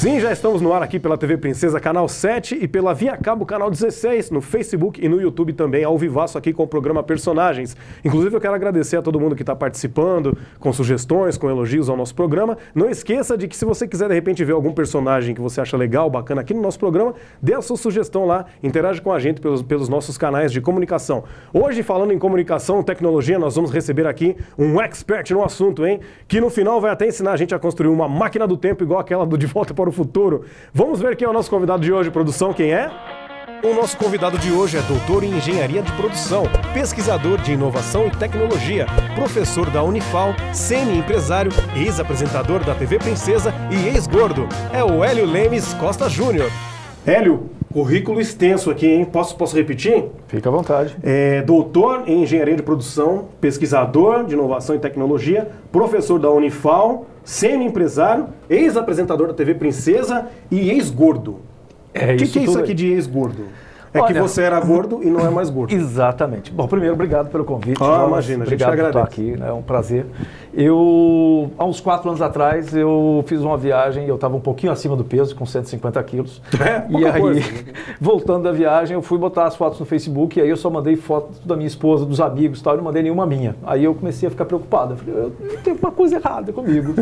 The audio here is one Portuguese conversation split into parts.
Sim, já estamos no ar aqui pela TV Princesa, canal 7 e pela Via Cabo, canal 16, no Facebook e no YouTube também, ao vivaço aqui com o programa Personagens. Inclusive eu quero agradecer a todo mundo que está participando, com sugestões, com elogios ao nosso programa. Não esqueça de que se você quiser de repente ver algum personagem que você acha legal, bacana aqui no nosso programa, dê a sua sugestão lá, interage com a gente pelos nossos canais de comunicação. Hoje, falando em comunicação, tecnologia, nós vamos receber aqui um expert no assunto, hein? Que no final vai até ensinar a gente a construir uma máquina do tempo igual aquela do De Volta para o Futuro. Vamos ver quem é o nosso convidado de hoje, produção, quem é? O nosso convidado de hoje é doutor em engenharia de produção, pesquisador de inovação e tecnologia, professor da Unifal, semi-empresário, ex-apresentador da TV Princesa e ex-gordo. É o Hélio Lemes Costa Júnior. Hélio, currículo extenso aqui, hein? Posso repetir? Fica à vontade. Doutor em engenharia de produção, pesquisador de inovação e tecnologia, professor da Unifal, semi-empresário, ex-apresentador da TV Princesa e ex-gordo. O que é isso aqui de ex-gordo? Olha, que você era gordo e não é mais gordo. Exatamente. Bom, primeiro, obrigado pelo convite. Imagina, a gente agradece. Obrigado por estar aqui, é um prazer. Há uns 4 anos atrás, eu fiz uma viagem, eu estava um pouquinho acima do peso, com 150 quilos. E aí, voltando da viagem, eu fui botar as fotos no Facebook, e aí eu só mandei foto da minha esposa, dos amigos e tal, e não mandei nenhuma minha. Aí eu comecei a ficar preocupado. Eu falei, eu tenho uma coisa errada comigo.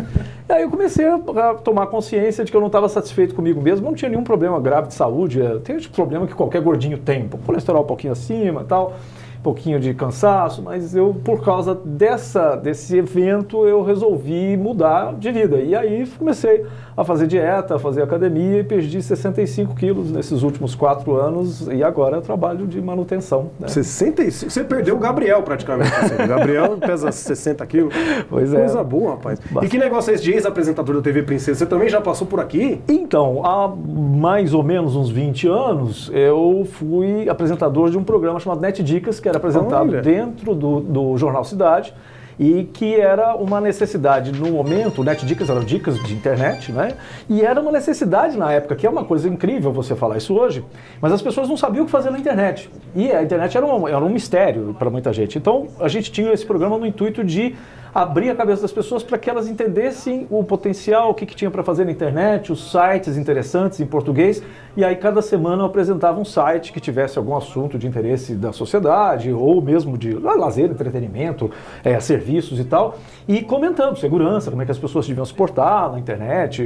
E aí eu comecei a tomar consciência de que eu não estava satisfeito comigo mesmo, não tinha nenhum problema grave de saúde, tem esse problema que qualquer gordinho tem, colesterol um pouquinho acima e tal, um pouquinho de cansaço, mas eu, por causa desse evento, eu resolvi mudar de vida. E aí comecei a fazer dieta, a fazer academia e perdi 65 quilos nesses últimos 4 anos e agora eu trabalho de manutenção. Né? 65? Você perdeu o Gabriel praticamente. O Gabriel pesa 60 quilos. Pois é. Coisa boa, rapaz. E que negócio é esse de ex-apresentador da TV Princesa? Você também já passou por aqui? Então, há mais ou menos uns 20 anos, eu fui apresentador de um programa chamado Net Dicas, que era apresentado dentro do Jornal Cidade, e que era uma necessidade no momento. Net Dicas eram dicas de internet, né? E era uma necessidade na época, que é uma coisa incrível você falar isso hoje, mas as pessoas não sabiam o que fazer na internet. E a internet era um mistério para muita gente. Então, a gente tinha esse programa no intuito de abrir a cabeça das pessoas para que elas entendessem o potencial, o que tinha para fazer na internet, os sites interessantes em português. E aí, cada semana eu apresentava um site que tivesse algum assunto de interesse da sociedade, ou mesmo de lazer, entretenimento, serviços e tal, e comentando segurança, como é que as pessoas deviam se portar na internet,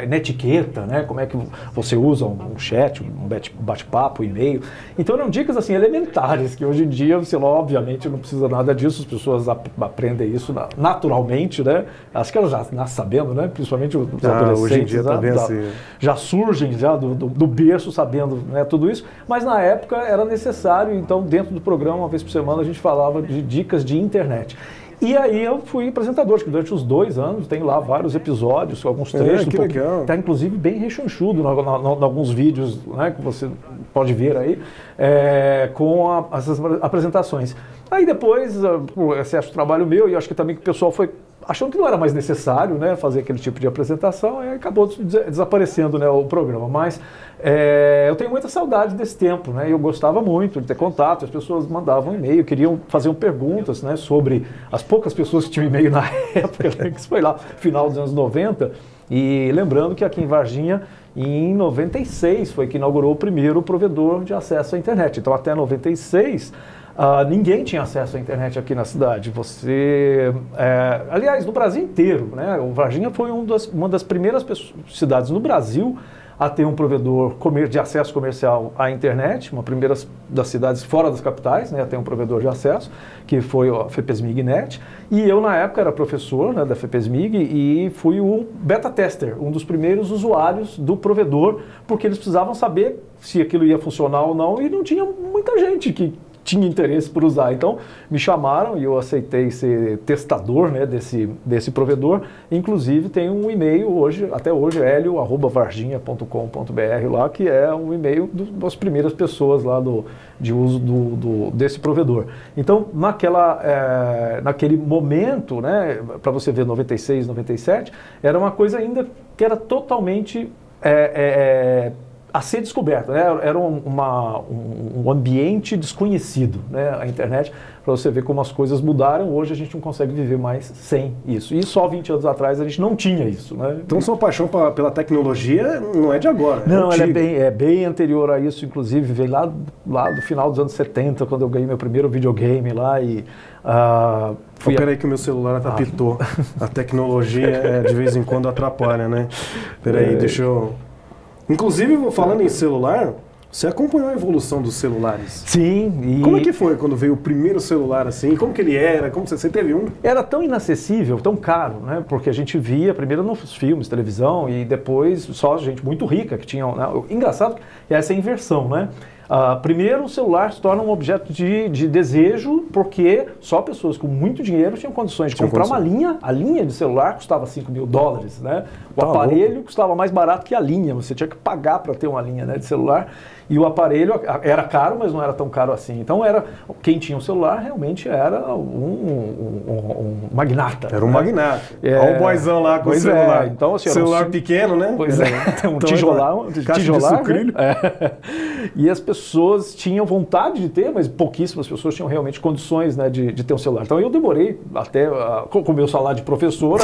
na etiqueta, né? Como é que você usa um chat, um bate-papo, e-mail. Então eram dicas assim elementares, que hoje em dia, sei lá, obviamente não precisa nada disso, as pessoas aprendem isso naturalmente, né? Acho que elas já nascem sabendo, né? Principalmente os adolescentes. Hoje em dia também já surgem já do berço sabendo, né, tudo isso, mas na época era necessário, então dentro do programa, uma vez por semana, a gente falava de dicas de internet. E aí eu fui apresentador, acho que durante os 2 anos, tem lá vários episódios, alguns trechos, que legal. Tá inclusive bem rechonchudo em alguns vídeos, né, que você pode ver aí, com essas apresentações. Aí depois, por excesso de trabalho meu, e acho que também que o pessoal foi achando que não era mais necessário, né, fazer aquele tipo de apresentação, e acabou desaparecendo, né, o programa. Mas eu tenho muita saudade desse tempo, né, e eu gostava muito de ter contato, as pessoas mandavam e-mail, queriam fazer perguntas, né, sobre as poucas pessoas que tinham e-mail na época, né, que isso foi lá, final dos anos 90, e lembrando que aqui em Varginha, em 96, foi que inaugurou o primeiro provedor de acesso à internet. Então, até 96... ninguém tinha acesso à internet aqui na cidade. Aliás, no Brasil inteiro, né? O Varginha foi uma das primeiras cidades no Brasil a ter um provedor de acesso comercial à internet, uma primeira das cidades fora das capitais, né, a ter um provedor de acesso, que foi a FEPESMIG-NET. E eu, na época, era professor, né, da FEPESMIG e fui o beta tester, um dos primeiros usuários do provedor, porque eles precisavam saber se aquilo ia funcionar ou não, e não tinha muita gente que tinha interesse por usar. Então, me chamaram e eu aceitei ser testador, né, desse provedor. Inclusive, tem um e-mail até hoje, helio@varginha.com.br lá, que é um e-mail das primeiras pessoas lá de uso desse provedor. Então, naquele momento, né, para você ver 96, 97, era uma coisa ainda que era totalmente a ser descoberta, né? Era um ambiente desconhecido, né? A internet, para você ver como as coisas mudaram. Hoje a gente não consegue viver mais sem isso. E só 20 anos atrás a gente não tinha isso, né? Então sua paixão pela tecnologia não é de agora. Não, ela é bem anterior a isso. Inclusive veio lá do final dos anos 70, quando eu ganhei meu primeiro videogame lá e... Peraí que o meu celular apitou. A tecnologia de vez em quando atrapalha, né? Peraí, deixa eu... Inclusive, falando em celular, você acompanhou a evolução dos celulares? Sim. Como é que foi quando veio o primeiro celular assim? Como que ele era? Como você teve um? Era tão inacessível, tão caro, né? Porque a gente via primeiro nos filmes, televisão, e depois só gente muito rica que tinha... Né? Engraçado é essa inversão, né? Primeiro, o celular se torna um objeto de desejo, porque só pessoas com muito dinheiro tinham condições de comprar uma linha. A linha de celular custava $5.000, né? O aparelho custava mais barato que a linha. Você tinha que pagar para ter uma linha, né, de celular. E o aparelho era caro, mas não era tão caro assim. Então, quem tinha um celular realmente era um magnata. Era um magnata. Olha o boyzão lá com o celular. Então, assim, celular pequeno, né? Pois é. Um tijolar. E as pessoas tinham vontade de ter, mas pouquíssimas pessoas tinham realmente condições, né, de ter um celular. Então, eu demorei até, com o meu salário de professor,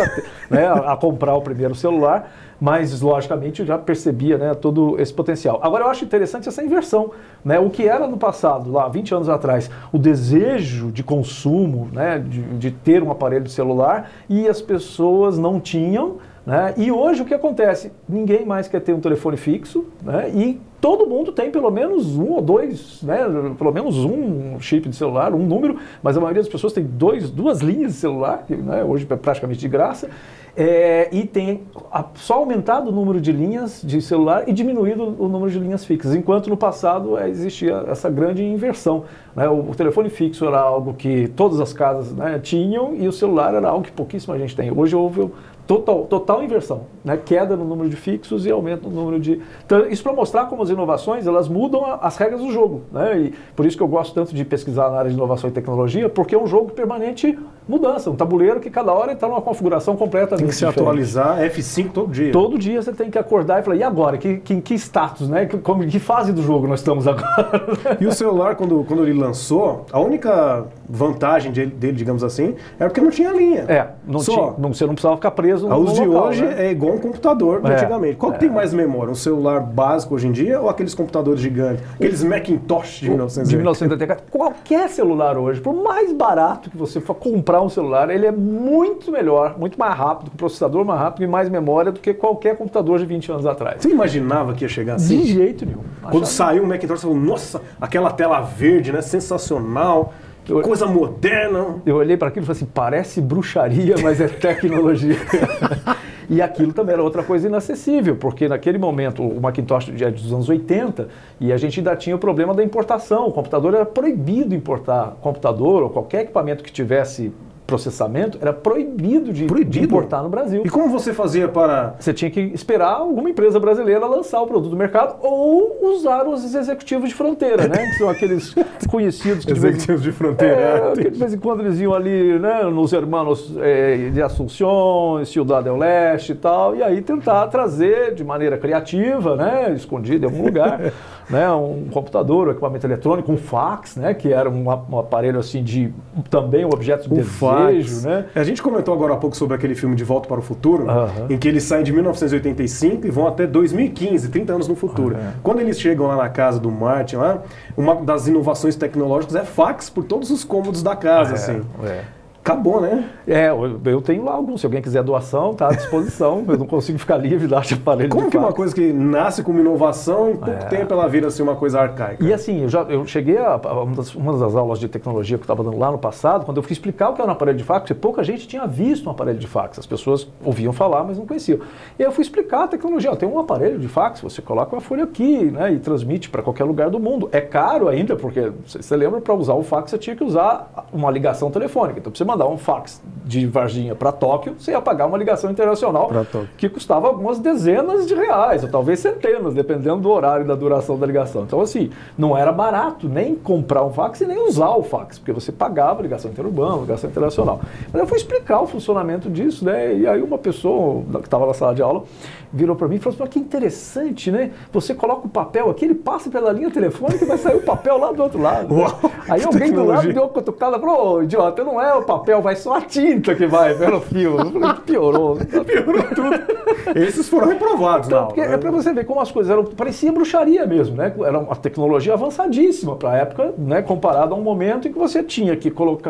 né, a comprar o primeiro celular. Mas, logicamente, eu já percebia, né, todo esse potencial. Agora, eu acho interessante essa inversão, né? O que era no passado, lá 20 anos atrás, o desejo de consumo, né, de ter um aparelho de celular, e as pessoas não tinham, né? E hoje o que acontece? Ninguém mais quer ter um telefone fixo, né? E todo mundo tem pelo menos um ou dois, né? Pelo menos um chip de celular, um número, mas a maioria das pessoas tem duas linhas de celular, que, né, hoje é praticamente de graça. E tem só aumentado o número de linhas de celular e diminuído o número de linhas fixas, enquanto no passado existia essa grande inversão, né? O telefone fixo era algo que todas as casas, né, tinham, e o celular era algo que pouquíssima gente tem. Hoje houve total inversão, né? Queda no número de fixos e aumento no número de... Então, isso para mostrar como as inovações, elas mudam as regras do jogo, né? E por isso que eu gosto tanto de pesquisar na área de inovação e tecnologia, porque é um jogo de permanente mudança, um tabuleiro que cada hora está numa configuração completamente Tem que se atualizar, F5 todo dia. Todo dia você tem que acordar e falar, e agora? Que status, né? Que fase do jogo nós estamos agora? E o celular, quando ele lançou, a única vantagem dele, digamos assim, era porque não tinha linha. Você não precisava ficar preso no Os de local, hoje, né? É igual um computador antigamente. Qual que tem mais memória? Um celular básico hoje em dia ou aqueles computadores gigantes? Aqueles Macintosh de 1984. Qualquer celular hoje, por mais barato que você for comprar um celular, ele é muito melhor, muito mais rápido, com processador mais rápido e mais memória do que qualquer computador de 20 anos atrás. Você imaginava que ia chegar assim? De jeito nenhum. Quando saiu o Macintosh, você falou, nossa, aquela tela verde, né? Sensacional. Que coisa moderna. Eu olhei para aquilo e falei assim, parece bruxaria, mas é tecnologia. E aquilo também era outra coisa inacessível, porque naquele momento o Macintosh é dos anos 80 e a gente ainda tinha o problema da importação. O computador era proibido importar computador ou qualquer equipamento que tivesse processamento, era proibido de importar no Brasil. E como você fazia para... Você tinha que esperar alguma empresa brasileira lançar o produto no mercado ou usar os executivos de fronteira, né? Que são aqueles conhecidos... Executivos de fronteira. Que de vez em quando eles iam ali, né, nos Hermanos de Assunção, Ciudad del Leste e tal, e aí tentar trazer de maneira criativa, né, escondido em algum lugar, né, um computador, um equipamento eletrônico, um fax, né, que era um aparelho assim também um objeto de desejo, né? A gente comentou agora há pouco sobre aquele filme De Volta para o Futuro, em que eles saem de 1985 e vão até 2015, 30 anos no futuro. Quando eles chegam lá na casa do Martin, lá, uma das inovações tecnológicas é fax por todos os cômodos da casa, assim. Acabou, né? Eu tenho lá alguns. Se alguém quiser doação, está à disposição. Eu não consigo ficar livre da aparelho. Como que uma coisa que nasce como inovação, em pouco tempo ela vira assim, uma coisa arcaica? E assim, eu cheguei a uma das aulas de tecnologia que eu estava dando lá no passado, quando eu fui explicar o que era um aparelho de fax, pouca gente tinha visto um aparelho de fax. As pessoas ouviam falar, mas não conheciam. E aí eu fui explicar a tecnologia. Tem um aparelho de fax, você coloca uma folha aqui, né, e transmite para qualquer lugar do mundo. É caro ainda, porque você lembra, para usar o fax você tinha que usar uma ligação telefônica. Então, pra você mandar um fax de Varginha para Tóquio, você ia pagar uma ligação internacional que custava algumas dezenas de reais, ou talvez centenas, dependendo do horário e da duração da ligação. Então, assim, não era barato nem comprar um fax e nem usar o fax, porque você pagava ligação interurbana, ligação internacional. Mas eu fui explicar o funcionamento disso, né? E aí uma pessoa que estava na sala de aula virou para mim e falou assim, que interessante, né? Você coloca o papel aqui, ele passa pela linha telefônica e vai sair o papel lá do outro lado. Uau, aí alguém do lado deu uma cutucada e falou, ô, idiota, não é o papel, vai só a tinta que vai pelo fio. Eu falei, piorou. Piorou tudo. Esses foram reprovados. Então, porque é para você ver como as coisas eram, parecia bruxaria mesmo, né? Era uma tecnologia avançadíssima para a época, né? Comparado a um momento em que você tinha que comprar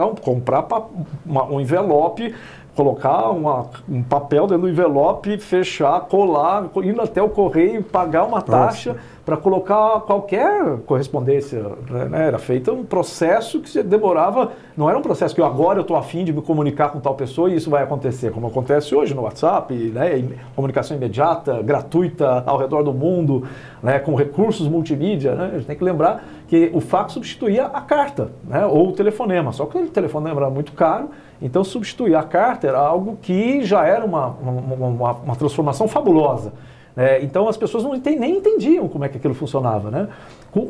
um envelope, colocar um papel dentro do envelope, fechar, colar, indo até o correio, pagar uma taxa para colocar qualquer correspondência, né? Era feito um processo que demorava, não era um processo que agora eu estou afim de me comunicar com tal pessoa e isso vai acontecer, como acontece hoje no WhatsApp, né? Comunicação imediata, gratuita, ao redor do mundo, né? Com recursos multimídia, né? A gente tem que lembrar que o fax substituía a carta, né? Ou o telefonema, só que o telefonema era muito caro, então substituir a carta era algo que já era uma transformação fabulosa. Então as pessoas nem entendiam como é que aquilo funcionava, né?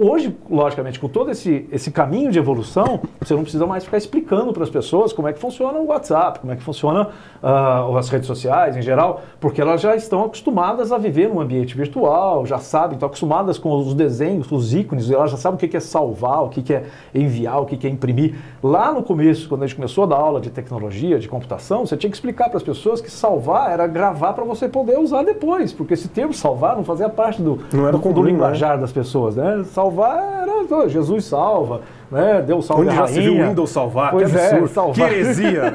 Hoje, logicamente, com todo esse caminho de evolução, você não precisa mais ficar explicando para as pessoas como é que funciona o WhatsApp, como é que funciona as redes sociais em geral, porque elas já estão acostumadas a viver num ambiente virtual, já sabem, estão acostumadas com os desenhos, os ícones, elas já sabem o que é salvar, o que é enviar, o que é imprimir. Lá no começo, quando a gente começou a dar aula de tecnologia, de computação, você tinha que explicar para as pessoas que salvar era gravar para você poder usar depois, porque esse termo salvar não fazia parte do linguajar das pessoas, né? Salvar era Jesus salva, né? Deus salva a rainha. Onde já se viu o Windows salvar? Pois que absurdo, salvar. Que heresia!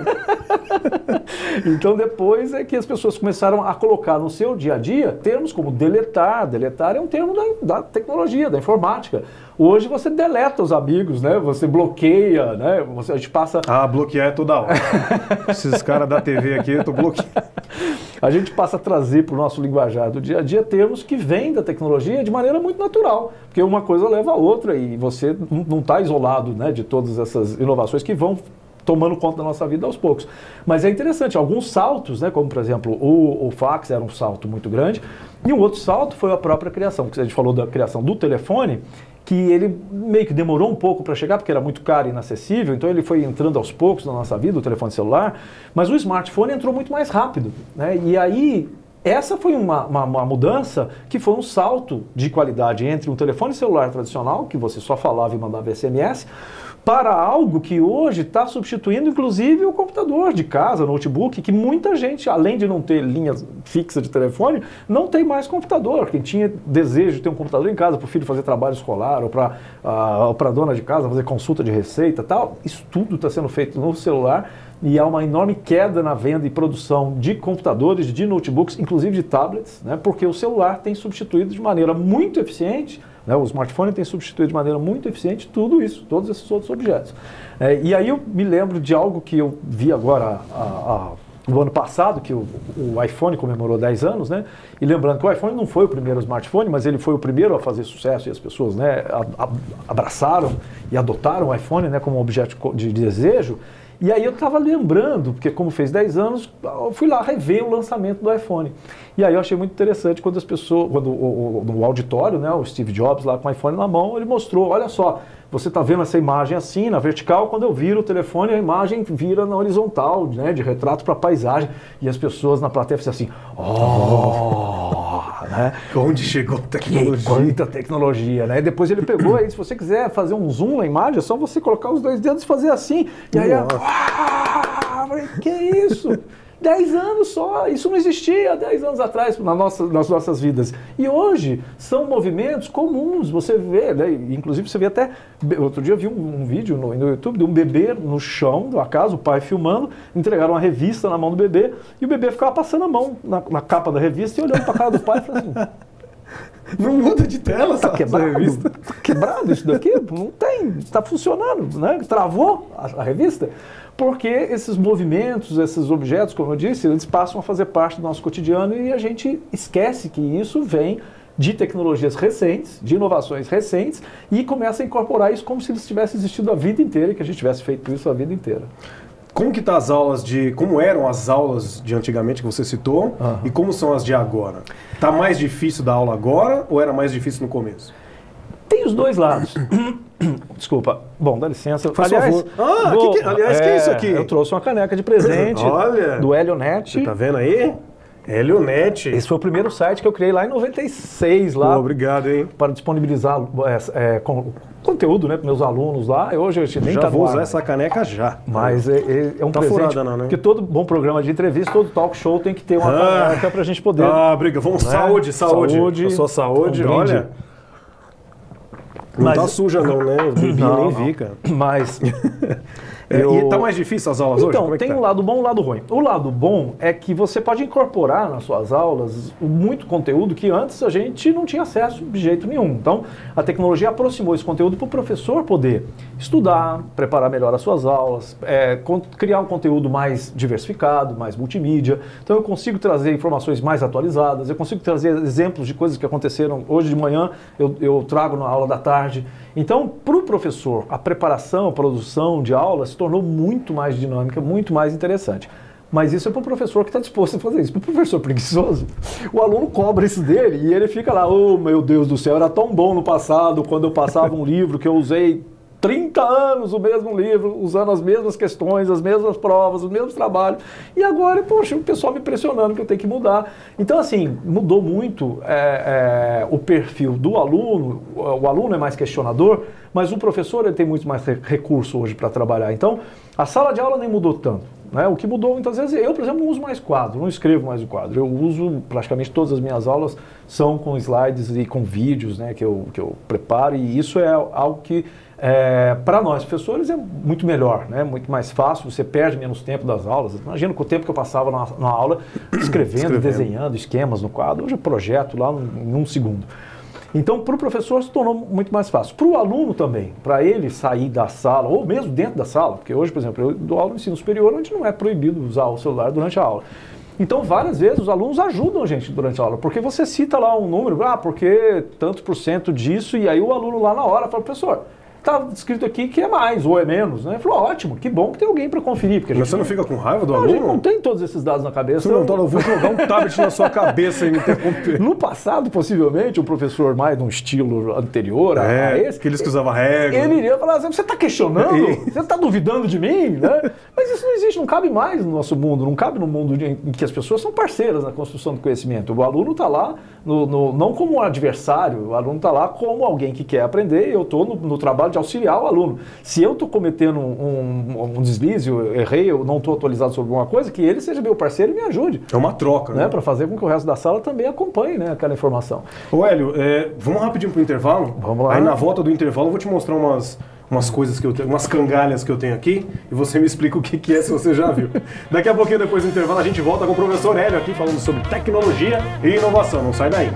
Então depois é que as pessoas começaram a colocar no seu dia a dia termos como deletar. Deletar é um termo da tecnologia, da informática. Hoje você deleta os amigos, né? Você bloqueia, né? A gente passa... bloquear é toda hora. Esses caras da TV aqui, eu tô bloqueando. A gente passa a trazer para o nosso linguajar do dia a dia termos que vêm da tecnologia de maneira muito natural, porque uma coisa leva a outra e você não está isolado, né, de todas essas inovações que vão tomando conta da nossa vida aos poucos. Mas é interessante, alguns saltos, né, como por exemplo o fax era um salto muito grande, e um outro salto foi a própria criação, porque a gente falou da criação do telefone, que ele meio que demorou um pouco para chegar, porque era muito caro e inacessível, então ele foi entrando aos poucos na nossa vida, o telefone celular, mas o smartphone entrou muito mais rápido, né? E aí, essa foi uma mudança que foi um salto de qualidade entre um telefone celular tradicional, que você só falava e mandava SMS, para algo que hoje está substituindo, inclusive, o computador de casa, notebook, que muita gente, além de não ter linha fixa de telefone, não tem mais computador. Quem tinha desejo de ter um computador em casa para o filho fazer trabalho escolar, ou para a dona de casa fazer consulta de receita, tal, isso tudo está sendo feito no celular. E há uma enorme queda na venda e produção de computadores, de notebooks, inclusive de tablets, né, porque o celular tem substituído de maneira muito eficiente, né, o smartphone tem substituído de maneira muito eficiente tudo isso, todos esses outros objetos. E aí eu me lembro de algo que eu vi agora no ano passado, que o iPhone comemorou 10 anos, né? E lembrando que o iPhone não foi o primeiro smartphone, mas ele foi o primeiro a fazer sucesso e as pessoas, né, abraçaram e adotaram o iPhone, né, como objeto de desejo. E aí eu estava lembrando, porque como fez 10 anos, eu fui lá rever o lançamento do iPhone. E aí eu achei muito interessante quando as pessoas, quando no auditório, né, o Steve Jobs lá com o iPhone na mão, ele mostrou, olha só, você está vendo essa imagem assim, na vertical, quando eu viro o telefone, a imagem vira na horizontal, né, de retrato para paisagem, e as pessoas na plateia fizeram assim, né? Onde chegou a tecnologia? Quanta tecnologia, né? Depois ele pegou aí, se você quiser fazer um zoom na imagem, é só você colocar os dois dedos e fazer assim, e aí, que isso? 10 anos só, isso não existia 10 anos atrás nas nossas vidas. E hoje são movimentos comuns, você vê, né? Inclusive você vê até, outro dia eu vi um vídeo no YouTube de um bebê no chão da casa, o pai filmando, entregaram uma revista na mão do bebê, e o bebê ficava passando a mão na capa da revista e olhando para a cara do pai e falando assim... Não muda de tela, tá quebrado, revista. Tá quebrado isso daqui? Não tem, está funcionando, né? Travou a revista. Porque esses movimentos, esses objetos, como eu disse, eles passam a fazer parte do nosso cotidiano e a gente esquece que isso vem de tecnologias recentes, de inovações recentes, e começa a incorporar isso como se eles tivessem existido a vida inteira e que a gente tivesse feito isso a vida inteira. Como que tá as aulas como eram as aulas de antigamente que você citou e como são as de agora? Tá mais difícil dar aula agora ou era mais difícil no começo? Tem os dois lados. Desculpa. Bom, dá licença. Faz favor. Aliás, que é isso aqui? Eu trouxe uma caneca de presente do Helionet. Você tá vendo aí? Helionet. Esse foi o primeiro site que eu criei lá em 96. Lá. Pô, obrigado, hein? Para disponibilizar conteúdo, né, para meus alunos lá. Hoje a gente nem já tá vou usar essa caneca já. Mas é um tá presente. Furada, não, né? Porque todo bom programa de entrevista, todo talk show tem que ter uma caneca para a gente poder. Briga. Vamos, né? Saúde. A sua saúde, olha. Não tá suja não, né? Eu bebi, nem vi, cara. Mas... E tá mais difícil as aulas hoje? Então, tem um lado bom e um lado ruim. O lado bom é que você pode incorporar nas suas aulas muito conteúdo que antes a gente não tinha acesso de jeito nenhum. Então, a tecnologia aproximou esse conteúdo para o professor poder estudar, preparar melhor as suas aulas, criar um conteúdo mais diversificado, mais multimídia. Então, eu consigo trazer informações mais atualizadas, eu consigo trazer exemplos de coisas que aconteceram hoje de manhã, eu trago na aula da tarde. Então, para o professor, a preparação, a produção de aulas se tornou muito mais dinâmica, muito mais interessante. Mas isso é para o professor que está disposto a fazer isso. Para o professor preguiçoso, o aluno cobra isso dele e ele fica lá, oh meu Deus do céu, era tão bom no passado, quando eu passava um livro que eu usei 30 anos o mesmo livro, usando as mesmas questões, as mesmas provas, os mesmos trabalhos. E agora, poxa, o pessoal me pressionando que eu tenho que mudar. Então, assim, mudou muito o perfil do aluno. O aluno é mais questionador, mas o professor ele tem muito mais recurso hoje para trabalhar. Então, a sala de aula nem mudou tanto. Né? O que mudou muitas vezes, eu, por exemplo, não uso mais quadro, não escrevo mais o quadro. Eu uso, praticamente todas as minhas aulas são com slides e com vídeos, né, que eu preparo. E isso é algo que... para nós, professores, é muito melhor, né? Muito mais fácil, você perde menos tempo das aulas. Imagina com o tempo que eu passava na aula escrevendo, desenhando esquemas no quadro. Hoje eu projeto lá em um segundo. Então, para o professor se tornou muito mais fácil. Para o aluno também, para ele sair da sala, ou mesmo dentro da sala, porque hoje, por exemplo, eu dou aula no ensino superior, onde não é proibido usar o celular durante a aula. Então, várias vezes, os alunos ajudam a gente durante a aula, porque você cita lá um número, porque tantos % disso, e aí o aluno lá na hora fala, professor, está escrito aqui que é mais ou é menos, né? Ele falou, ótimo, que bom que tem alguém para conferir. Porque Mas você não fica com raiva do aluno? A gente não tem todos esses dados na cabeça. Você não tá, eu vou jogar um tablet na sua cabeça e me interromper. No passado, possivelmente, um professor mais de um estilo anterior a esse... Aqueles que usavam regra. Ele iria falar assim, você está questionando? Você está duvidando de mim? Né? Mas isso não existe, não cabe mais no nosso mundo, não cabe no mundo em que as pessoas são parceiras na construção do conhecimento. O aluno está lá, não como um adversário, o aluno está lá como alguém que quer aprender e eu estou no trabalho de auxiliar o aluno. Se eu estou cometendo um deslize, eu errei, eu não estou atualizado sobre alguma coisa, que ele seja meu parceiro e me ajude. É uma troca, né? Para fazer com que o resto da sala também acompanhe, né, aquela informação. Ô Hélio, vamos rapidinho pro intervalo? Vamos lá. Aí na volta do intervalo eu vou te mostrar umas coisas que eu tenho, umas cangalhas que eu tenho aqui, e você me explica o que é, se você já viu. Daqui a pouquinho, depois do intervalo, a gente volta com o professor Hélio aqui falando sobre tecnologia e inovação. Não sai daí.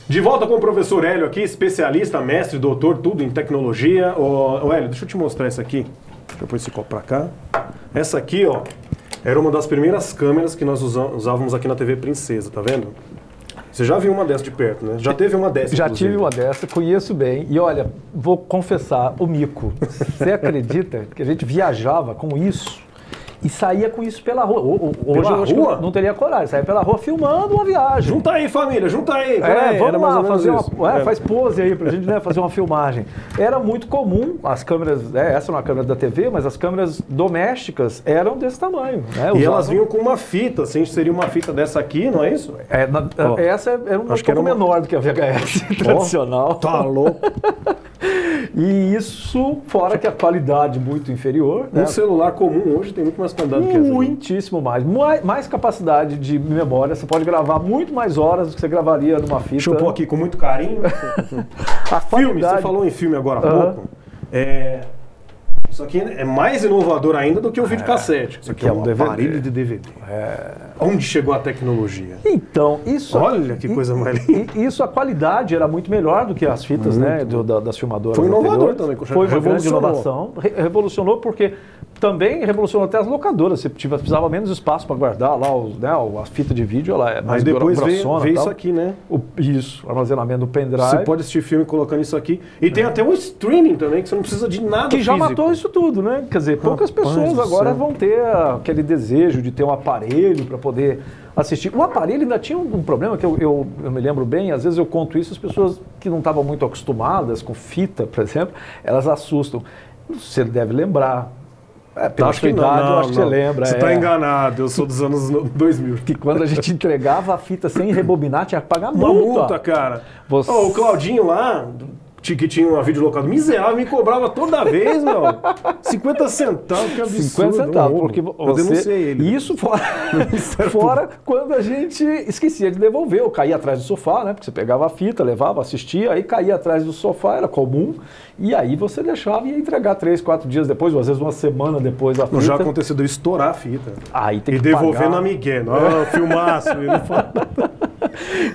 De volta com o professor Hélio aqui, especialista, mestre, doutor, tudo em tecnologia. Ô Hélio, deixa eu te mostrar essa aqui. Deixa eu pôr esse copo pra cá. Essa aqui, ó, era uma das primeiras câmeras que nós usávamos aqui na TV Princesa, tá vendo? Você já viu uma dessa de perto, né? Já teve uma dessa, Já tive uma dessa, conheço bem. E olha, vou confessar, o mico. Você acredita que a gente viajava com isso? E saía com isso pela rua. Hoje não teria coragem. Saía pela rua filmando uma viagem. Junta aí, família, junta aí. Vamos lá, fazer faz pose aí pra gente, né, fazer uma filmagem. Era muito comum, as câmeras, essa é uma câmera da TV, mas as câmeras domésticas eram desse tamanho. Né, e elas vinham com uma fita, assim, seria uma fita dessa aqui, não é isso? Essa era um pouco menor do que a VHS tradicional. Tá louco. E isso, fora que a qualidade muito inferior. Né? Um celular comum hoje tem muito mais qualidade que essa. Muitíssimo mais. Mais capacidade de memória. Você pode gravar muito mais horas do que você gravaria numa fita. Deixa eu pôr aqui com muito carinho. Filme, você falou em filme agora há pouco. Isso aqui é mais inovador ainda do que o videocassete. Isso aqui é um aparelho de DVD. Onde chegou a tecnologia? Então, isso... Olha que coisa mais linda. Isso, a qualidade era muito melhor do que as fitas, né, das filmadoras. Foi inovador também. Foi uma grande inovação. Revolucionou porque também revolucionou até as locadoras. Você precisava menos espaço para guardar lá a fita de vídeo, ela é mais grossona. Mas depois veio isso aqui, né? Isso, armazenamento do pendrive. Você pode assistir filme colocando isso aqui. E tem até o streaming também, que você não precisa de nada que já físico. Matou isso tudo, né? Quer dizer, poucas pessoas agora vão ter aquele desejo de ter um aparelho para poder assistir. O aparelho ainda tinha um problema que eu me lembro bem, às vezes eu conto isso, as pessoas que não estavam muito acostumadas com fita, por exemplo, elas assustam. Você deve lembrar. Pela sua idade, eu acho que você lembra. Você está enganado, eu sou dos anos 2000. Que quando a gente entregava a fita sem rebobinar, tinha que pagar uma multa, cara. O Claudinho lá, que tinha uma videolocadora miserável, me cobrava toda vez, meu. 50 centavos, que absurdo. 50 centavos, porque eu denunciei ele. Isso fora quando a gente esquecia de devolver, ou caía atrás do sofá, né? Porque você pegava a fita, levava, assistia, aí caía atrás do sofá, era comum, e aí você deixava e ia entregar 3, 4 dias depois, ou às vezes uma semana depois a fita. Já aconteceu de eu estourar a fita. Aí tem que devolver na Miguel. Filmaço.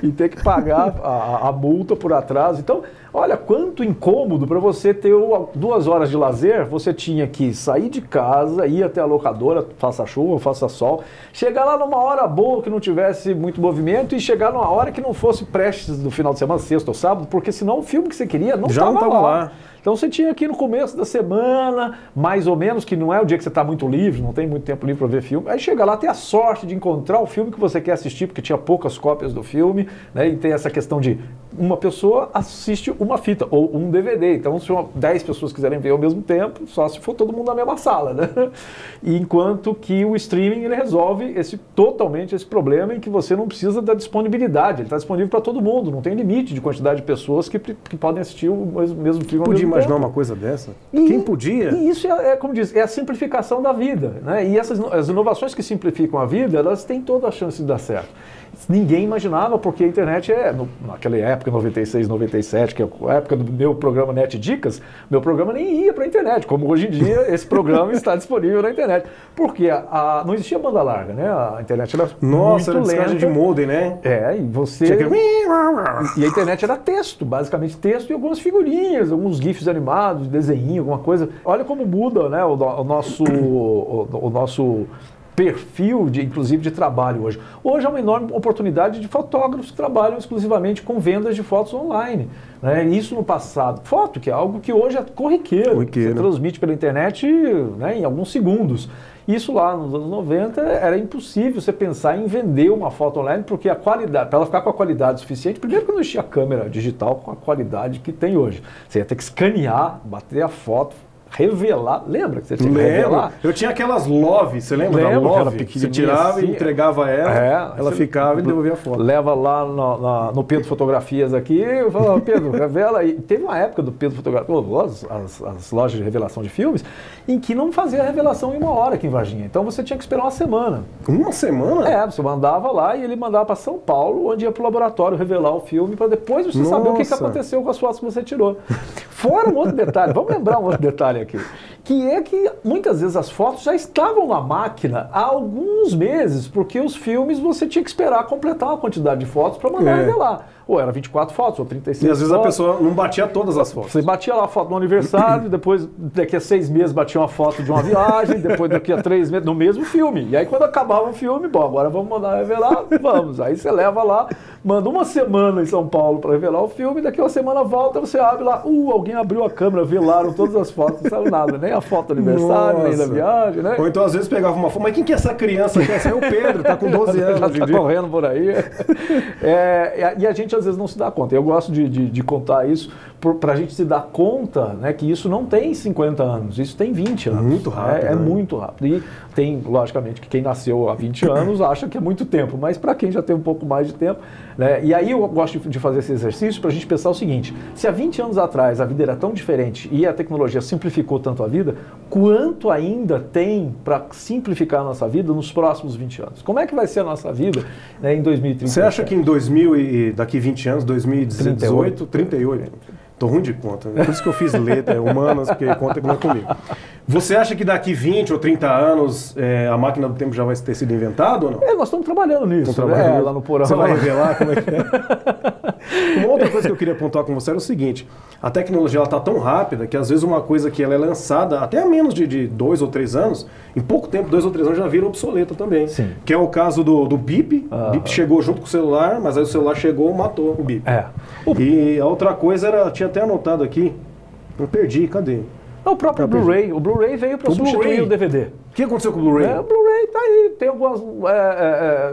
E ter que pagar a multa por atraso. Então, olha quanto incômodo para você ter 2 horas de lazer, você tinha que sair de casa, ir até a locadora, faça chuva, faça sol, chegar lá numa hora boa que não tivesse muito movimento e chegar numa hora que não fosse prestes do final de semana, sexta ou sábado, porque senão o filme que você queria não estava lá. Então você tinha aqui no começo da semana, mais ou menos, que não é o dia que você está muito livre, não tem muito tempo livre para ver filme, aí chega lá, tem a sorte de encontrar o filme que você quer assistir, porque tinha poucas cópias do filme, né? E tem essa questão de uma pessoa assiste uma fita ou um DVD, então se 10 pessoas quiserem ver ao mesmo tempo, só se for todo mundo na mesma sala, né? E enquanto que o streaming ele resolve totalmente esse problema em que você não precisa da disponibilidade, ele está disponível para todo mundo, não tem limite de quantidade de pessoas que podem assistir o mesmo filme ao mesmo tempo. Imaginar uma coisa dessa? Quem podia? E isso como diz, é a simplificação da vida, né? E as inovações que simplificam a vida, elas têm toda a chance de dar certo. Ninguém imaginava, porque a internet naquela época, 96, 97, que é a época do meu programa Net Dicas, meu programa nem ia para a internet, como hoje em dia esse programa está disponível na internet. Porque não existia banda larga, né? A internet era muito lenta. De modem, né? E você... E a internet era texto, basicamente texto e algumas figurinhas, alguns gifs animados, desenho, alguma coisa. Olha como muda, né, o nosso perfil, inclusive, de trabalho hoje. Hoje é uma enorme oportunidade de fotógrafos que trabalham exclusivamente com vendas de fotos online. Né? Isso no passado. Foto, que é algo que hoje é corriqueiro. Você transmite pela internet, né, em alguns segundos. Isso lá nos anos 90 era impossível você pensar em vender uma foto online, porque a qualidade, para ela ficar com a qualidade suficiente, primeiro que não existia câmera digital com a qualidade que tem hoje. Você ia ter que escanear, bater a foto, revelar. Lembra que você tinha que revelar? Eu tinha aquelas Love, você lembra da Love? Você tirava assim, e entregava ela ficava e devolvia a foto. Leva lá no Pedro Fotografias aqui, eu falava, Pedro, revela aí. Teve uma época do Pedro Fotografias, as lojas de revelação de filmes, em que não fazia a revelação em 1 hora aqui em Varginha. Então você tinha que esperar uma semana. Uma semana? Você mandava lá e ele mandava para São Paulo, onde ia para o laboratório revelar o filme, para depois você saber o que aconteceu com as fotos que você tirou. Fora um outro detalhe, vamos lembrar um outro detalhe aqui, que é que muitas vezes as fotos já estavam na máquina há alguns meses, porque os filmes você tinha que esperar completar uma quantidade de fotos para mandar revelar. Ou era 24 fotos, ou 36 fotos. E às vezes a pessoa não batia todas as fotos. Você batia lá a foto no aniversário, depois daqui a 6 meses batia uma foto de uma viagem, depois daqui a 3 meses, no mesmo filme. E aí quando acabava o filme, bom, agora vamos mandar revelar, vamos. Aí você leva lá, manda 1 semana em São Paulo para revelar o filme, daqui a 1 semana volta, você abre lá, alguém abriu a câmera, velaram todas as fotos, não saiu nada, nem a foto do aniversário, nem da viagem, né? Ou então às vezes pegava uma foto, mas quem que é essa criança? Esse é o Pedro, tá com 12 anos. Tá correndo por aí. E a gente às vezes não se dá conta. Eu gosto de contar isso para a gente se dar conta, né, que isso não tem 50 anos, isso tem 20 anos. Muito rápido. É muito rápido. E tem, logicamente, que quem nasceu há 20 anos acha que é muito tempo, mas para quem já tem um pouco mais de tempo, né, e aí eu gosto de fazer esse exercício para a gente pensar o seguinte: se há 20 anos atrás a vida era tão diferente e a tecnologia simplificou tanto a vida, quanto ainda tem para simplificar a nossa vida nos próximos 20 anos? Como é que vai ser a nossa vida, né, em 2030? Você acha que em 2000 e daqui 20 anos, 2018, 38? Tô ruim de conta, por isso que eu fiz letra, humanas, porque conta que não é comigo. Você acha que daqui 20 ou 30 anos a máquina do tempo já vai ter sido inventada ou não? Nós estamos trabalhando nisso, lá no porão. Você vai revelar como é que é? Uma outra coisa que eu queria pontuar com você era o seguinte: a tecnologia está tão rápida que às vezes uma coisa que ela é lançada até há menos de 2 ou 3 anos, em pouco tempo, 2 ou 3 anos já vira obsoleta também. Sim. Que é o caso do bip. O bip chegou junto com o celular, mas aí o celular chegou e matou o bip. E a outra coisa era, tinha até anotado aqui, eu perdi, cadê? O próprio Blu-ray. O Blu-ray veio para substituir o DVD. O que aconteceu com o Blu-ray? O Blu-ray tá aí, tem algumas...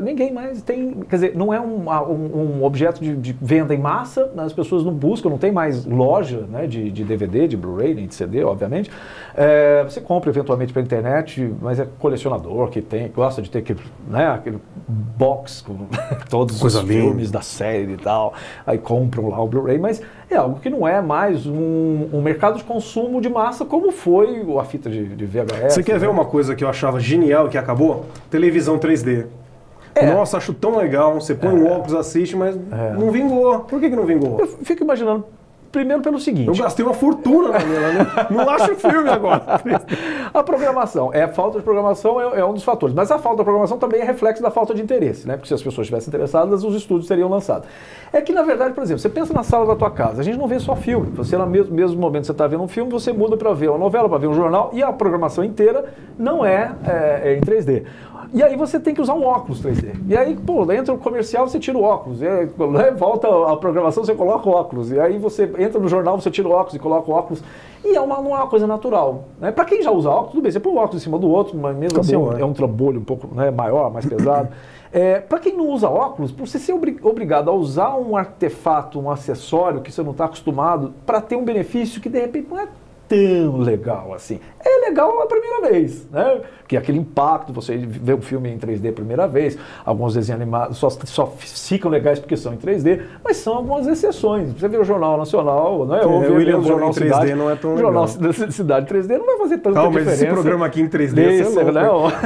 ninguém mais tem... Quer dizer, não é um objeto de venda em massa, né? As pessoas não buscam, não tem mais loja, né, de DVD, de Blu-ray, nem de CD, obviamente. Você compra eventualmente pela internet, mas é colecionador que gosta de ter aquele box com todos os filmes da série e tal. Aí compram lá o Blu-ray, mas é algo que não é mais um mercado de consumo de massa como foi a fita de VHS. Você quer ver uma coisa que eu achava genial que acabou? Televisão 3D. Nossa, acho tão legal. Você põe um óculos, assiste, mas não vingou. Por que não vingou? Eu fico imaginando, primeiro pelo seguinte... Eu gastei uma fortuna na minha, não acho filme agora. A programação, a falta de programação é um dos fatores, mas a falta de programação também é reflexo da falta de interesse, né? Porque se as pessoas estivessem interessadas, os estúdios seriam lançados. É que, na verdade, por exemplo, você pensa na sala da tua casa, a gente não vê só filme. Você, no mesmo momento que você está vendo um filme, você muda para ver uma novela, para ver um jornal, e a programação inteira não é em 3D. E aí você tem que usar um óculos 3D. E aí, entra o comercial, você tira o óculos. Volta a programação, você coloca o óculos. E aí você entra no jornal, você tira o óculos e coloca o óculos. E não é uma coisa natural. Né? Para quem já usa óculos, tudo bem, você põe o óculos em cima do outro, mas mesmo assim é um trambolho um pouco maior, mais pesado. Para quem não usa óculos, por você ser obrigado a usar um artefato, um acessório que você não está acostumado, para ter um benefício que de repente não é tão legal assim. É legal a primeira vez, né? Que é aquele impacto, você vê um filme em 3D a primeira vez, alguns desenhos animados só ficam legais porque são em 3D, mas são algumas exceções. Você vê o Jornal Nacional, né? Ou ver o Jornal em 3D Cidade, não é tão legal. O Jornal Cidade 3D não vai fazer tanta diferença. Mas esse programa aqui em 3D, você é louco.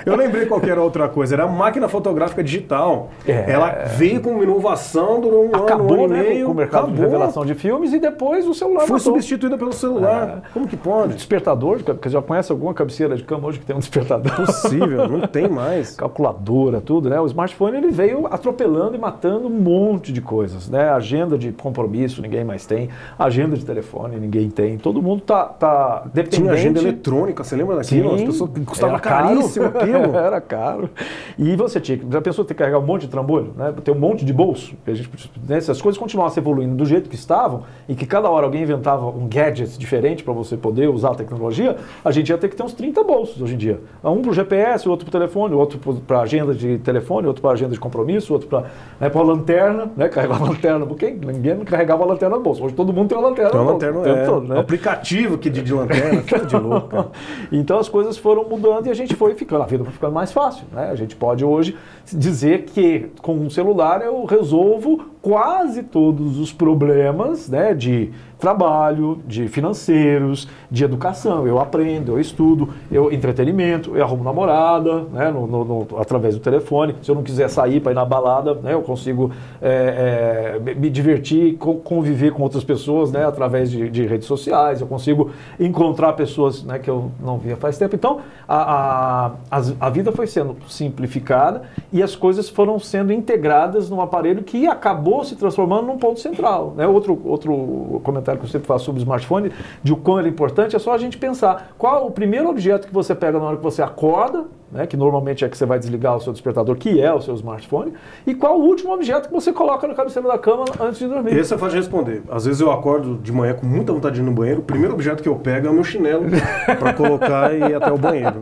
Eu lembrei qual era outra coisa, era a máquina fotográfica digital. Ela veio com uma inovação, durou um ano e meio. Com o mercado de revelação de filmes e depois o celular foi substituída pelo celular. Como que pode? Despertador, você já conhece alguma cabeceira de cama hoje que tem um despertador? Possível, não tem mais. Calculadora, tudo, né? O smartphone ele veio atropelando e matando um monte de coisas, né? Agenda de compromisso, ninguém mais tem. Agenda de telefone, ninguém tem. Todo mundo tá dependente. Tinha agenda eletrônica, você lembra daquilo? As pessoas custavam caríssimo aquilo. Era caro. E você já pensou em ter que carregar um monte de trambolho, né? Ter um monte de bolso? Essas coisas continuassem evoluindo do jeito que estavam e que cada hora alguém inventava um gadget diferente para você poder usar a tecnologia, a gente ia ter que ter uns 30 bolsos hoje em dia. Um para o GPS, outro para o telefone, outro para agenda de telefone, outro para agenda de compromisso, outro para a lanterna, né? Carregar a lanterna, porque ninguém carregava a lanterna no bolso. Hoje todo mundo tem uma lanterna no bolso. Tem uma lanterna, todo, né? Aplicativo que de lanterna, tudo de louco. Cara. Então as coisas foram mudando e a gente foi ficando, a vida foi ficando mais fácil, né? A gente pode hoje dizer que com um celular eu resolvo quase todos os problemas, né, de trabalho, de financeiros, de educação. Eu aprendo, eu estudo, eu entretenimento, eu arrumo namorada, né, através do telefone. Se eu não quiser sair para ir na balada, né, eu consigo me divertir, conviver com outras pessoas, né, através de redes sociais. Eu consigo encontrar pessoas, né, que eu não via faz tempo. Então, a vida foi sendo simplificada e as coisas foram sendo integradas num aparelho que acabou se transformando num ponto central, né? Outro comentário que eu sempre faço sobre o smartphone, de o quão ele é importante, é só a gente pensar qual o primeiro objeto que você pega na hora que você acorda né, que normalmente é que você vai desligar o seu despertador, que é o seu smartphone, e qual o último objeto que você coloca na cabeceira da cama antes de dormir. Esse é fácil de responder. Às vezes eu acordo de manhã com muita vontade de ir no banheiro, o primeiro objeto que eu pego é o meu chinelo para colocar e ir até o banheiro.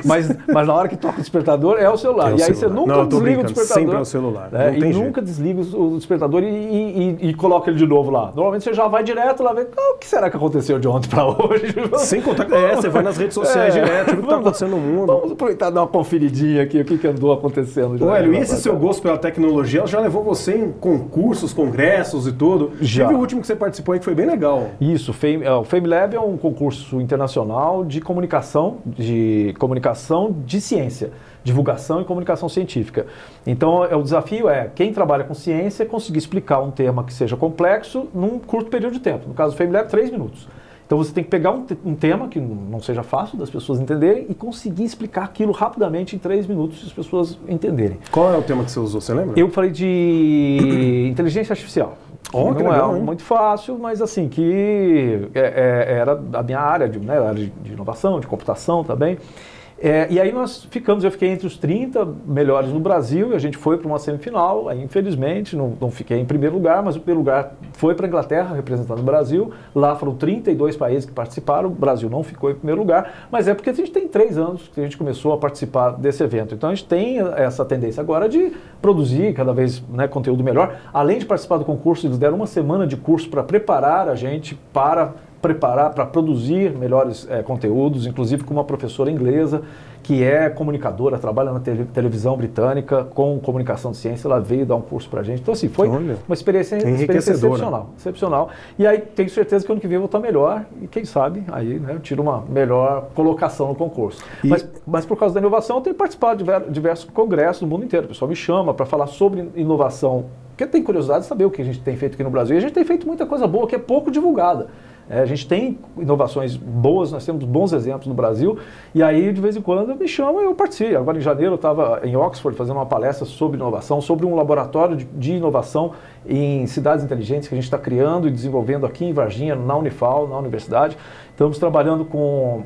Mas na hora que toca o despertador é o celular. E aí você nunca desliga o despertador. Sempre é o celular. E nunca desliga o despertador e coloca ele de novo lá. Normalmente você já vai direto lá ver o que será que aconteceu de ontem para hoje. Sem contar que você vai nas redes sociais direto, o que está acontecendo no mundo. Vamos aproveitar e dar uma conferidinha aqui, o que andou acontecendo. Ô, Hélio, e esse seu gosto pela tecnologia, ela já levou você em concursos, congressos e tudo? Já. Teve o último que você participou aí que foi bem legal. Isso, o FameLab é um concurso internacional de comunicação de ciência, divulgação e comunicação científica. Então, o desafio é quem trabalha com ciência conseguir explicar um tema que seja complexo num curto período de tempo. No caso do FameLab, 3 minutos. Então você tem que pegar um tema que não seja fácil das pessoas entenderem e conseguir explicar aquilo rapidamente em 3 minutos se as pessoas entenderem. Qual é o tema que você usou, você lembra? Eu falei de inteligência artificial. Oh, não legal, é muito fácil, mas assim, que era a minha área de inovação, de computação também. E aí eu fiquei entre os 30 melhores no Brasil e a gente foi para uma semifinal. Aí, infelizmente, não fiquei em primeiro lugar, mas o primeiro lugar foi para a Inglaterra, representando o Brasil. Lá foram 32 países que participaram, o Brasil não ficou em primeiro lugar, mas é porque a gente tem 3 anos que a gente começou a participar desse evento. Então a gente tem essa tendência agora de produzir cada vez conteúdo melhor. Além de participar do concurso, eles deram uma semana de curso para preparar a gente para produzir melhores conteúdos, inclusive com uma professora inglesa que é comunicadora, trabalha na televisão britânica com comunicação de ciência, ela veio dar um curso pra gente. Então assim, foi uma experiência excepcional. E aí tenho certeza que ano que vem eu vou estar melhor e quem sabe aí eu tiro uma melhor colocação no concurso. Mas por causa da inovação eu tenho participado de diversos congressos no mundo inteiro. O pessoal me chama para falar sobre inovação, porque tem curiosidade de saber o que a gente tem feito aqui no Brasil. E a gente tem feito muita coisa boa que é pouco divulgada. A gente tem inovações boas, nós temos bons exemplos no Brasil, e aí de vez em quando me chamam e eu participo. Agora em janeiro eu estava em Oxford fazendo uma palestra sobre inovação, sobre um laboratório de inovação em cidades inteligentes que a gente está criando e desenvolvendo aqui em Varginha, na Unifal, na universidade. Estamos trabalhando com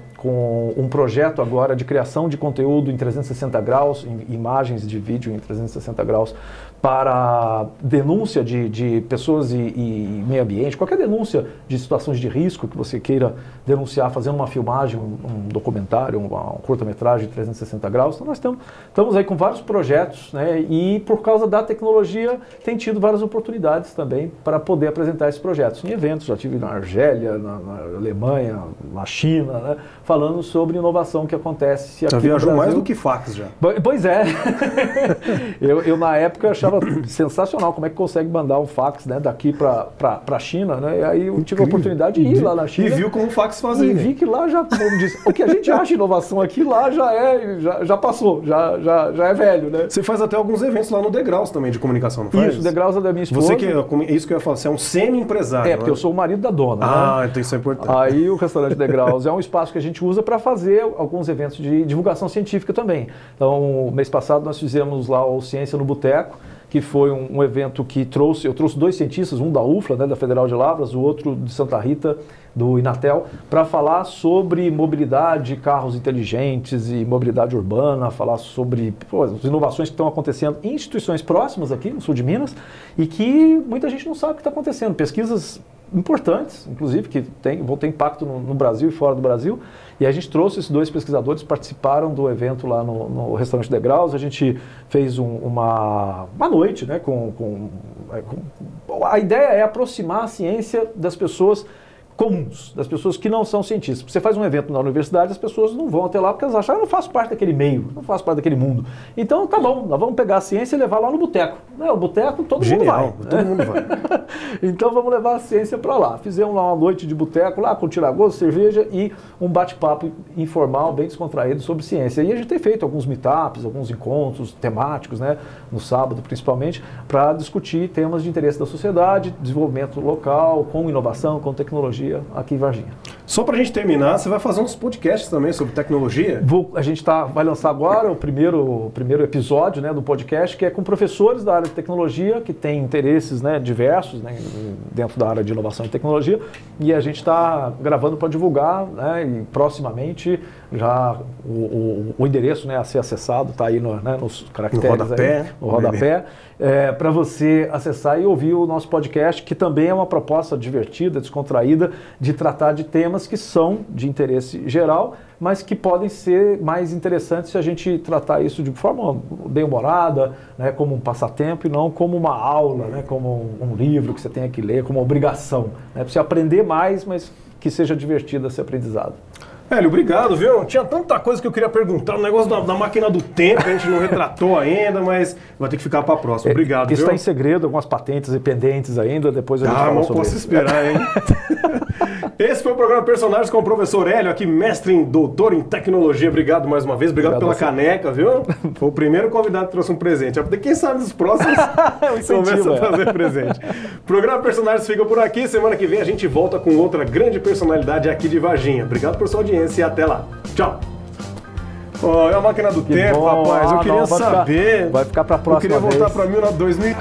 um projeto agora de criação de conteúdo em 360 graus, imagens de vídeo em 360 graus, para denúncia de pessoas e meio ambiente, qualquer denúncia de situações de risco que você queira denunciar, fazendo uma filmagem, um documentário, um curta-metragem de 360 graus. Então nós estamos aí com vários projetos, e por causa da tecnologia tem tido várias oportunidades também para poder apresentar esses projetos em eventos. Já tive na Argélia, na Alemanha, na China, falando sobre inovação que acontece aqui no Brasil. Já viajou mais do que fax já. Pois é. eu na época achava sensacional como é que consegue mandar um fax daqui para a China, E aí eu tive a oportunidade de ir lá na China. E viu como o fax fazia. E vi que lá já, como disse, o que a gente acha de inovação aqui, lá já passou, já é velho, Você faz até alguns eventos lá no Degraus também de comunicação, não faz? Isso, Degraus é da minha esposa. Isso que eu ia falar, você é um semi-empresário. Porque eu sou o marido da dona. Então isso é importante. Aí o restaurante Degraus é um espaço que a gente usa para fazer alguns eventos de divulgação científica também. Então, mês passado nós fizemos lá o Ciência no Boteco, que foi um evento que eu trouxe 2 cientistas, um da UFLA, da Federal de Lavras, o outro de Santa Rita, do Inatel, para falar sobre mobilidade, carros inteligentes e mobilidade urbana, falar sobre as inovações que estão acontecendo em instituições próximas aqui no sul de Minas e que muita gente não sabe o que está acontecendo. Pesquisas importantes, inclusive, que vão ter impacto no Brasil e fora do Brasil. E a gente trouxe esses 2 pesquisadores, participaram do evento lá no restaurante Degraus. A gente fez uma noite, a ideia é aproximar a ciência das pessoas comuns, das pessoas que não são cientistas. Você faz um evento na universidade, as pessoas não vão até lá porque elas acham que eu não faço parte daquele meio, não faço parte daquele mundo. Então, tá bom, nós vamos pegar a ciência e levar lá no boteco. O boteco, todo mundo vai. Todo mundo vai. Então, vamos levar a ciência para lá. Fizemos lá uma noite de boteco, lá com tira-gosto, cerveja e um bate-papo informal, bem descontraído sobre ciência. E a gente tem feito alguns meetups, alguns encontros temáticos, no sábado principalmente, para discutir temas de interesse da sociedade, desenvolvimento local, com inovação, com tecnologia tecnologia aqui em Varginha. Só para a gente terminar, você vai fazer uns podcasts também sobre tecnologia? A gente vai lançar agora o primeiro episódio, né, do podcast, que é com professores da área de tecnologia, que têm interesses, né, diversos, né, dentro da área de inovação e tecnologia, e a gente está gravando para divulgar, né, e proximamente já o endereço, né, a ser acessado está aí nos caracteres, no rodapé, para você acessar e ouvir o nosso podcast, que também é uma proposta divertida, descontraída, de tratar de temas que são de interesse geral, mas que podem ser mais interessantes se a gente tratar isso de forma bem-humorada, né, como um passatempo e não como uma aula, né, como um livro que você tenha que ler, como uma obrigação, né, para você aprender mais, mas que seja divertido esse aprendizado. Hélio, obrigado, viu? Tinha tanta coisa que eu queria perguntar, o negócio da máquina do tempo, a gente não retratou ainda, mas vai ter que ficar para a próxima. Obrigado, viu? Está em segredo, algumas patentes e pendentes ainda, depois a gente fala sobre posso esperar, hein? Esse foi o programa Personagens com o professor Hélio, aqui mestre em doutor em tecnologia. Obrigado mais uma vez, obrigado pela caneca, viu? Foi o primeiro convidado que trouxe um presente. Quem sabe nos próximos começa a fazer presente. O programa Personagens fica por aqui, semana que vem a gente volta com outra grande personalidade aqui de Varginha. Obrigado por sua audiência e até lá. Tchau! É a máquina do tempo, rapaz. Eu queria saber. Vai ficar para a próxima. Eu queria voltar para 2030.